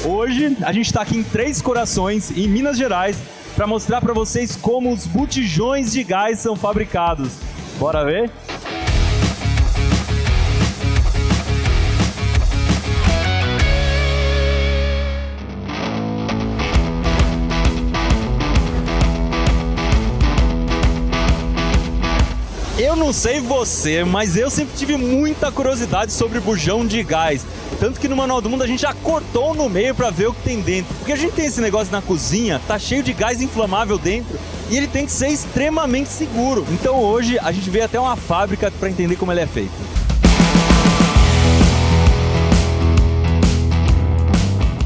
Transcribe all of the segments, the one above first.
Hoje a gente está aqui em Três Corações, em Minas Gerais, para mostrar para vocês como os botijões de gás são fabricados. Bora ver? Eu não sei você, mas eu sempre tive muita curiosidade sobre bujão de gás. Tanto que no Manual do Mundo a gente já cortou no meio para ver o que tem dentro. Porque a gente tem esse negócio na cozinha, tá cheio de gás inflamável dentro e ele tem que ser extremamente seguro. Então hoje a gente veio até uma fábrica para entender como ele é feito.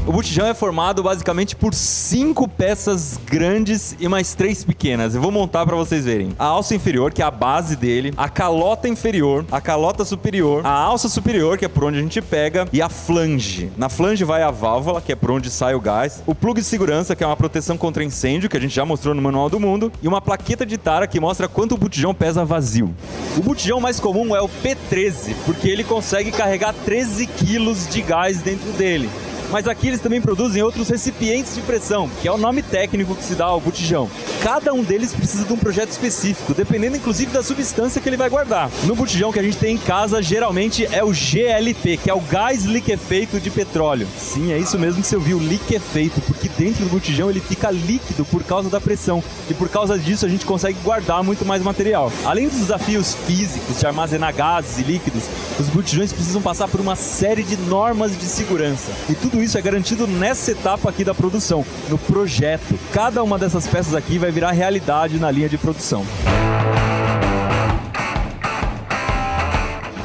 O botijão é formado basicamente por 5 peças grandes e mais 3 pequenas. Eu vou montar para vocês verem. A alça inferior, que é a base dele, a calota inferior, a calota superior, a alça superior, que é por onde a gente pega, e a flange. Na flange vai a válvula, que é por onde sai o gás, o plug de segurança, que é uma proteção contra incêndio, que a gente já mostrou no Manual do Mundo, e uma plaqueta de tara que mostra quanto o botijão pesa vazio. O botijão mais comum é o P13, porque ele consegue carregar 13 quilos de gás dentro dele. Mas aqui eles também produzem outros recipientes de pressão, que é o nome técnico que se dá ao botijão. Cada um deles precisa de um projeto específico, dependendo inclusive da substância que ele vai guardar. No botijão que a gente tem em casa, geralmente é o GLP, que é o gás liquefeito de petróleo. Sim, é isso mesmo que você ouviu, liquefeito, porque dentro do botijão ele fica líquido por causa da pressão. E por causa disso a gente consegue guardar muito mais material. Além dos desafios físicos de armazenar gases e líquidos, os botijões precisam passar por uma série de normas de segurança. E tudo isso é garantido nessa etapa aqui da produção, no projeto. Cada uma dessas peças aqui vai virar realidade na linha de produção.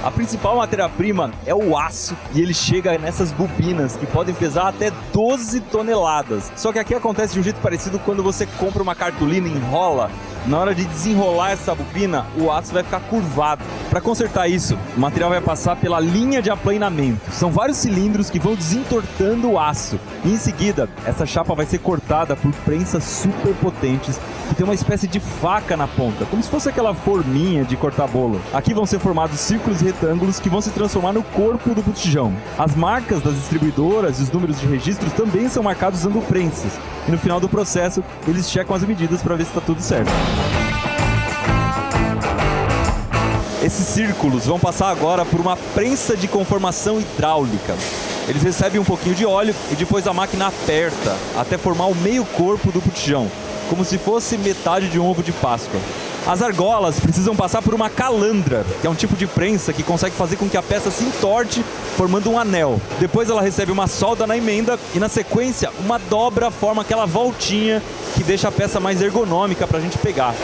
A principal matéria-prima é o aço e ele chega nessas bobinas que podem pesar até 12 toneladas. Só que aqui acontece de um jeito parecido quando você compra uma cartolina e enrola. Na hora de desenrolar essa bobina, o aço vai ficar curvado. Para consertar isso, o material vai passar pela linha de aplanamento. São vários cilindros que vão desentortando o aço. E em seguida, essa chapa vai ser cortada por prensas super potentes que tem uma espécie de faca na ponta, como se fosse aquela forminha de cortar bolo. Aqui vão ser formados círculos e retângulos que vão se transformar no corpo do botijão. As marcas das distribuidoras e os números de registros também são marcados usando prensas. E no final do processo, eles checam as medidas para ver se está tudo certo. Esses círculos vão passar agora por uma prensa de conformação hidráulica. Eles recebem um pouquinho de óleo e depois a máquina aperta até formar o meio corpo do botijão, como se fosse metade de um ovo de Páscoa. As argolas precisam passar por uma calandra, que é um tipo de prensa que consegue fazer com que a peça se entorte, formando um anel. Depois ela recebe uma solda na emenda e, na sequência, uma dobra forma aquela voltinha que deixa a peça mais ergonômica para a gente pegar.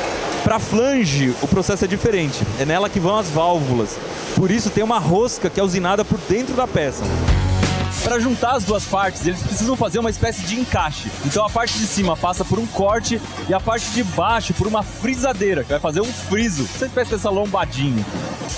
Para a flange, o processo é diferente. É nela que vão as válvulas. Por isso tem uma rosca que é usinada por dentro da peça. Para juntar as duas partes, eles precisam fazer uma espécie de encaixe. Então a parte de cima passa por um corte e a parte de baixo por uma frisadeira, que vai fazer um friso, essa espécie dessa lombadinha.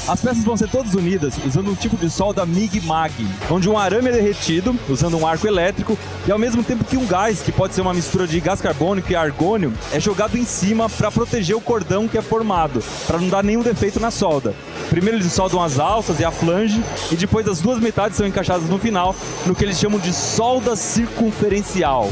As peças vão ser todas unidas usando um tipo de solda MIG-MAG, onde um arame é derretido, usando um arco elétrico, e ao mesmo tempo que um gás, que pode ser uma mistura de gás carbônico e argônio, é jogado em cima para proteger o cordão que é formado, para não dar nenhum defeito na solda. Primeiro eles soldam as alças e a flange, e depois as duas metades são encaixadas no final, no que eles chamam de solda circunferencial.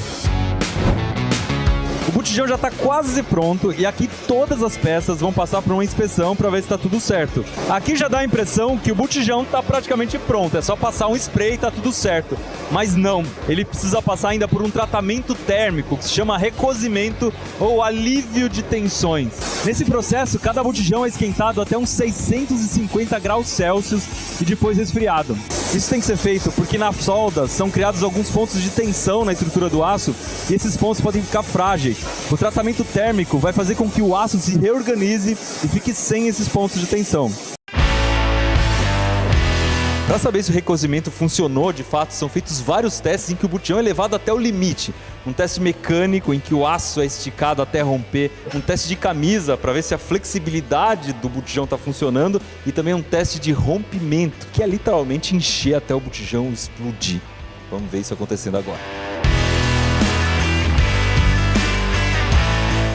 O botijão já está quase pronto e aqui todas as peças vão passar por uma inspeção para ver se está tudo certo. Aqui já dá a impressão que o botijão está praticamente pronto, é só passar um spray e está tudo certo. Mas não, ele precisa passar ainda por um tratamento térmico que se chama recozimento ou alívio de tensões. Nesse processo, cada botijão é esquentado até uns 650 graus Celsius e depois resfriado. Isso tem que ser feito porque na solda são criados alguns pontos de tensão na estrutura do aço e esses pontos podem ficar frágeis. O tratamento térmico vai fazer com que o aço se reorganize e fique sem esses pontos de tensão. Para saber se o recozimento funcionou de fato, são feitos vários testes em que o botijão é levado até o limite. Um teste mecânico em que o aço é esticado até romper, um teste de camisa para ver se a flexibilidade do botijão está funcionando e também um teste de rompimento, que é literalmente encher até o botijão explodir. Vamos ver isso acontecendo agora.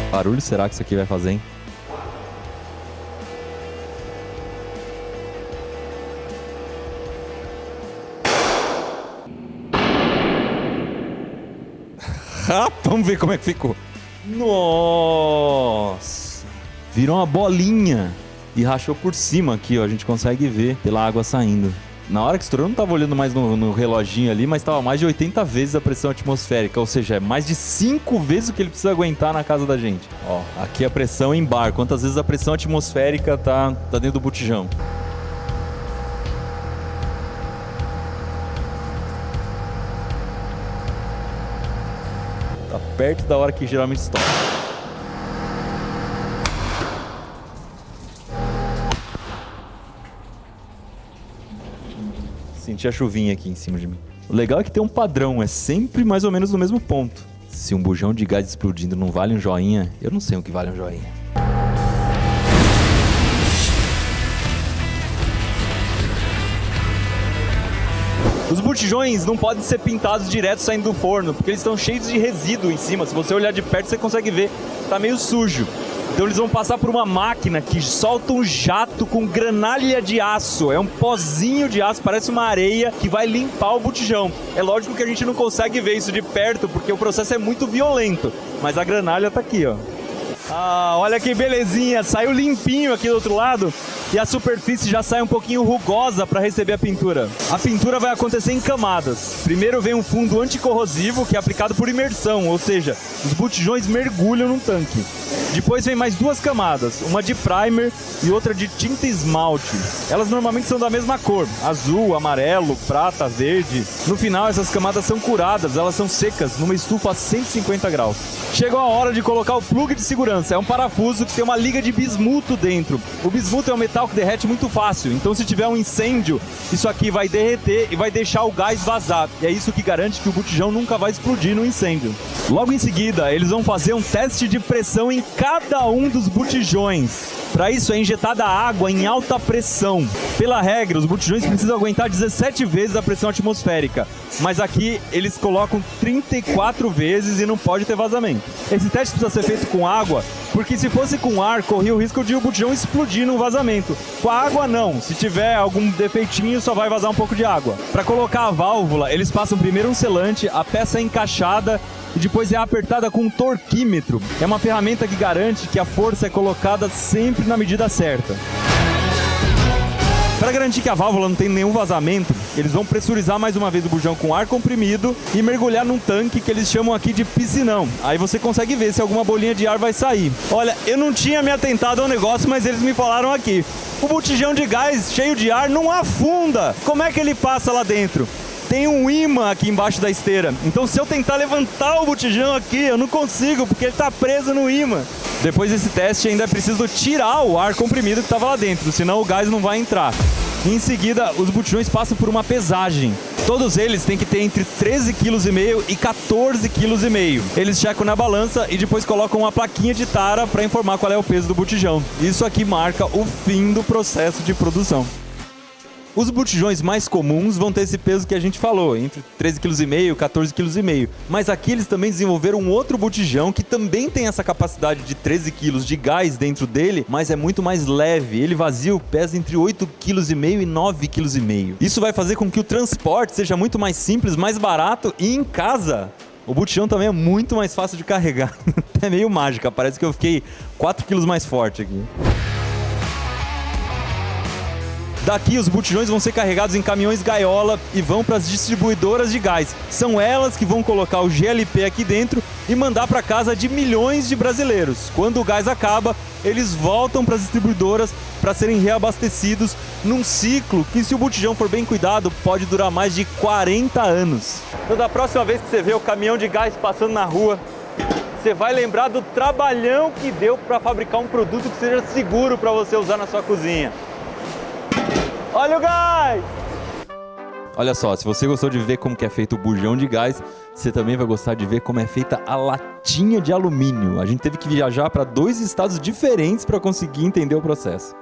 Que barulho será que isso aqui vai fazer, hein? Vamos ver como é que ficou. Nossa! Virou uma bolinha e rachou por cima aqui, ó. A gente consegue ver pela água saindo. Na hora que estourou, eu não tava olhando mais no reloginho ali, mas tava mais de 80 vezes a pressão atmosférica, ou seja, é mais de 5 vezes o que ele precisa aguentar na casa da gente. Ó, aqui a pressão em bar, quantas vezes a pressão atmosférica tá dentro do botijão. Tá perto da hora que geralmente estoura. Senti a chuvinha aqui em cima de mim. O legal é que tem um padrão, é sempre mais ou menos no mesmo ponto. Se um bujão de gás explodindo não vale um joinha, eu não sei o que vale um joinha. Os botijões não podem ser pintados direto saindo do forno, porque eles estão cheios de resíduo em cima. Se você olhar de perto, você consegue ver, tá meio sujo. Então eles vão passar por uma máquina que solta um jato com granalha de aço. É um pozinho de aço, parece uma areia, que vai limpar o botijão. É lógico que a gente não consegue ver isso de perto, porque o processo é muito violento. Mas a granalha tá aqui, ó. Ah, olha que belezinha, saiu limpinho aqui do outro lado e a superfície já sai um pouquinho rugosa para receber a pintura. A pintura vai acontecer em camadas. Primeiro vem um fundo anticorrosivo que é aplicado por imersão, ou seja, os botijões mergulham num tanque. Depois vem mais 2 camadas, uma de primer e outra de tinta esmalte. Elas normalmente são da mesma cor, azul, amarelo, prata, verde. No final essas camadas são curadas, elas são secas numa estufa a 150 graus. Chegou a hora de colocar o plug de segurança. É um parafuso que tem uma liga de bismuto dentro. O bismuto é um metal que derrete muito fácil, então se tiver um incêndio, isso aqui vai derreter e vai deixar o gás vazar. E é isso que garante que o botijão nunca vai explodir no incêndio. Logo em seguida, eles vão fazer um teste de pressão em cada um dos botijões. Para isso é injetada água em alta pressão. Pela regra, os botijões precisam aguentar 17 vezes a pressão atmosférica, mas aqui eles colocam 34 vezes e não pode ter vazamento. Esse teste precisa ser feito com água, porque se fosse com ar, corria o risco de o botijão explodir num vazamento. Com a água não, se tiver algum defeitinho só vai vazar um pouco de água. Para colocar a válvula, eles passam primeiro um selante, a peça é encaixada e depois é apertada com um torquímetro. É uma ferramenta que garante que a força é colocada sempre na medida certa. Para garantir que a válvula não tem nenhum vazamento, eles vão pressurizar mais uma vez o bujão com ar comprimido e mergulhar num tanque que eles chamam aqui de piscinão. Aí você consegue ver se alguma bolinha de ar vai sair. Olha, eu não tinha me atentado ao negócio, mas eles me falaram aqui. O botijão de gás cheio de ar não afunda. Como é que ele passa lá dentro? Tem um ímã aqui embaixo da esteira. Então se eu tentar levantar o botijão aqui, eu não consigo, porque ele está preso no ímã. Depois desse teste ainda é preciso tirar o ar comprimido que estava lá dentro, senão o gás não vai entrar. Em seguida, os botijões passam por uma pesagem. Todos eles têm que ter entre 13,5 kg e 14,5 kg. Eles checam na balança e depois colocam uma plaquinha de tara para informar qual é o peso do botijão. Isso aqui marca o fim do processo de produção. Os botijões mais comuns vão ter esse peso que a gente falou, entre 13,5 kg e 14,5 kg. Mas aqui eles também desenvolveram um outro botijão que também tem essa capacidade de 13 kg de gás dentro dele, mas é muito mais leve. Ele vazio pesa entre 8,5 kg e 9,5 kg. Isso vai fazer com que o transporte seja muito mais simples, mais barato e em casa o botijão também é muito mais fácil de carregar. É meio mágica, parece que eu fiquei 4 kg mais forte aqui. Daqui os botijões vão ser carregados em caminhões gaiola e vão para as distribuidoras de gás. São elas que vão colocar o GLP aqui dentro e mandar para casa de milhões de brasileiros. Quando o gás acaba, eles voltam para as distribuidoras para serem reabastecidos num ciclo que, se o botijão for bem cuidado, pode durar mais de 40 anos. Então, da próxima vez que você vê o caminhão de gás passando na rua, você vai lembrar do trabalhão que deu para fabricar um produto que seja seguro para você usar na sua cozinha. Olha o gás! Olha só, se você gostou de ver como que é feito o bujão de gás, você também vai gostar de ver como é feita a latinha de alumínio. A gente teve que viajar para 2 estados diferentes para conseguir entender o processo.